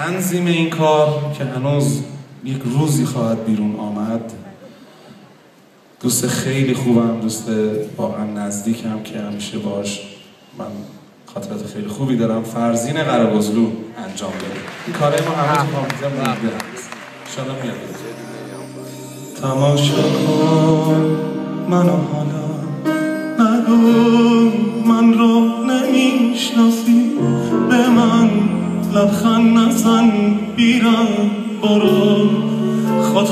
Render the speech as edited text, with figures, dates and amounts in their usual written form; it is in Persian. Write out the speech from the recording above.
تنظیم این کار که هنوز یک روزی خواهد بیرون آمد، دوست خیلی خوبم، دوست واقعا نزدیکم که همیشه باش من خاطرات خیلی خوبی دارم، فرزین قره‌بزلو انجام داده. این کارهای ما همه تو کامپیوتر بوده هست، انشاءالله میاد. تماشا کن منو حالا، نگو من رو نمیشناسی، به من لبخند نزن، بیرم برو خود